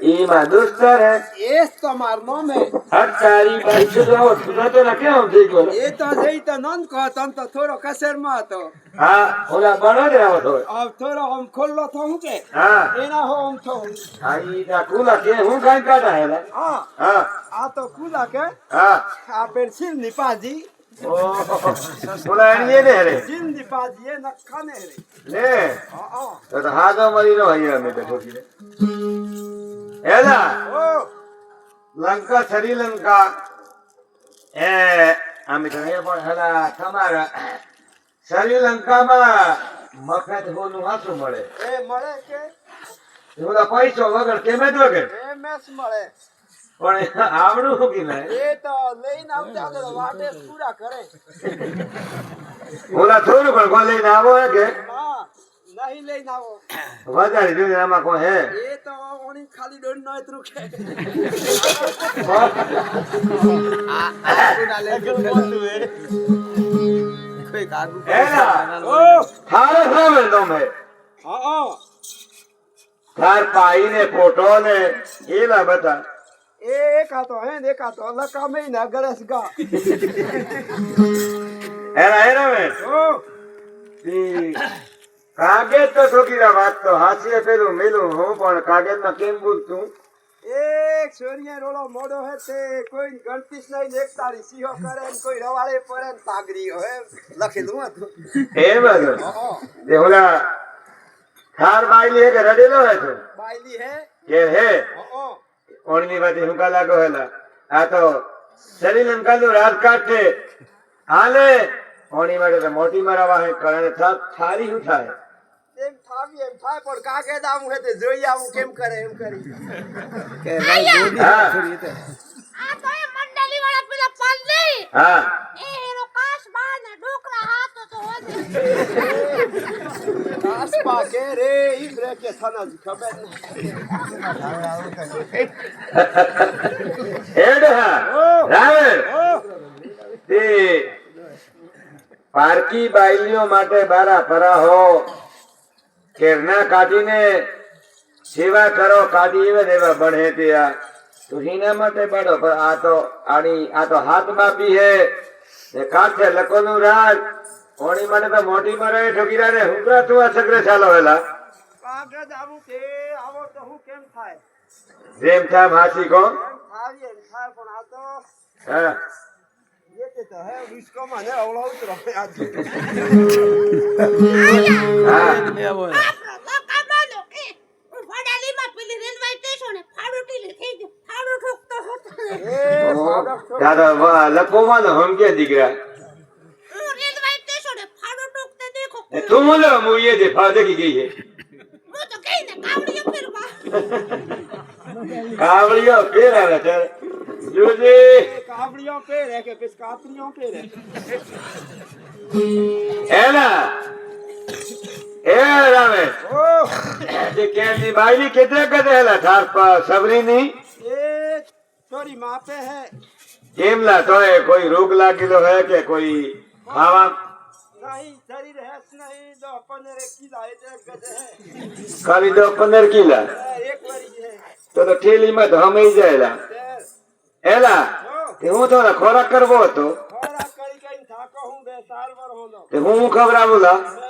ઈમાં દોસ્તર હે એ તો માર નામ હે હટારી બાઈ તો તો ના કેમ થઈ ગયો એ તો જઈ તો નન કહો તમ તો થોડો કસર માં હતો હા ઓલા બનો દે આવતો अब થોડો આમ ખોલ્લો તો હું કે હા એના હો આમ તો આ ઈ ના કુલા કે હું કાઈ કાઢા હેલા હા હા આ તો ખુલા કે હા આ પેન્સિલ ની પાજી ઓ ઓલા એની ને રે સિલ ની પાજી એ નખાને રે લે હા હા તો હાદો મરી નો અહીંયા મે તો ઠોકી એલા ઓ લંકા શ્રીલંકા એ આમે તો એ પણ હલા તમારા શ્રીલંકામાં મફત હોનું હાસું મળે એ મળે કે ઓલા પૈસો વગર કેમે જ વગર એમએસ મળે પણ આવડું શું કે ના એ તો લઈને આવતા તો વાટે પૂરા કરે ઓલા થોડું પણ કોઈ લઈને આવો હે કે હા નહીં લઈને આવો વધારે જોઈએ આમાં કોઈ હે એ તો ઓણી ખાલી દોડ નો એટલું કે કોઈ કાગુ એલા થારે સામે તમે હા હા થાર પાઈ ને ફોટો ને એલા બતા એકાતો હે એકાતો લકા મે ના ગરસ ગા એલા મે ઓ ઈ કાગેજ તો છોકરીના વાત તો હાસીએ પેલું મેલું હું પણ કાગેજ માં કેમ બોલતું એક સોનિયા રોલો મોડો હે તે કોઈ ગણતીસ નહીં એક તારી સીહો કરે ને કોઈ રવાળે પડે ને પાગરીઓ હે લખેલું હતું એ બધું તે ઓલા થાર બાઈલી હે કે રડેલો હે તો બાયલી હે કે હે ઓ ઓણની વાત હુંકા લાગો હેલા આ તો શ્રીલંકા નું રાજકાટ છે હાલે ઓણી માટે તો મોટી મરાવા હે કરે થારી શું થાય એમ થાય પણ કાકે દામું હે તે જોઈ આવું કેમ કરે એમ કરી કે હા. આ તો એ મંડળી વાળા પેલા પલ્લી હા એ હેરો કાશ બાર ને ઢોકળા હાથો તો હોદે આસપા કે રે ઈ રે કે થના જ ખબર હેડ હા રાવણ તે પારકી બાઈલીઓ માટે બારા પરા હો કેરના કાઢીને સેવા કરો કાઢી એવા દેવા બને ત્યાં તો એના માટે બાડો પણ આ તો આની આ તો હાથમાં બી હે એ કાઠે લકોનું રાજ કોણી માટે તો મોટી મારે ઠોકીરા ને હુંકરા તું આ સગરે ચાલો હેલા કાકે દામું કે આવો તો હું કેમ થાય જેમ થા માસી કોણ એમ થાય પણ આ તો હા ये तो है इसको माने अवला उतरो आज હા લકા માનો એ વડાલીમાં પેલી રેલવે સ્ટેશને ફાડુટીલી થઈ ગઈ ફાડુ ઠોકતો હતો ए દાદા લખોમાં તો હમ કે દીકરા હું રેલવે સ્ટેશને ફાડુ ઠોકતે દેખો તું બોલો હું ये दे फादे की गई है હું તો કઈ ને કાવડીઓ ફેરવા કાવળિયો ફેર આવે છે જોજે कावड़ियों पे रह के किस कातरियों पे रह એલા એ રામે ओ જે કેની બાઈલી કેટલે કદેલા થાર સબરીની ये छोरी माँ पे है કેમલા તોય કોઈ રોગ લાગેલો હે કે કોઈ ખાવા नहीं शरीर है नहीं दो 15 किलो है गधे है ખાલી 10-15 કિલા एक वरी है તો ઠેલીમાં તો હમે જાયલા એલા તે હું તો ખોરાક કરવો હતો थोड़ा करी कहीं थाको हूँ बे साल भर हो लो તે હું ખવડાવું લા मैं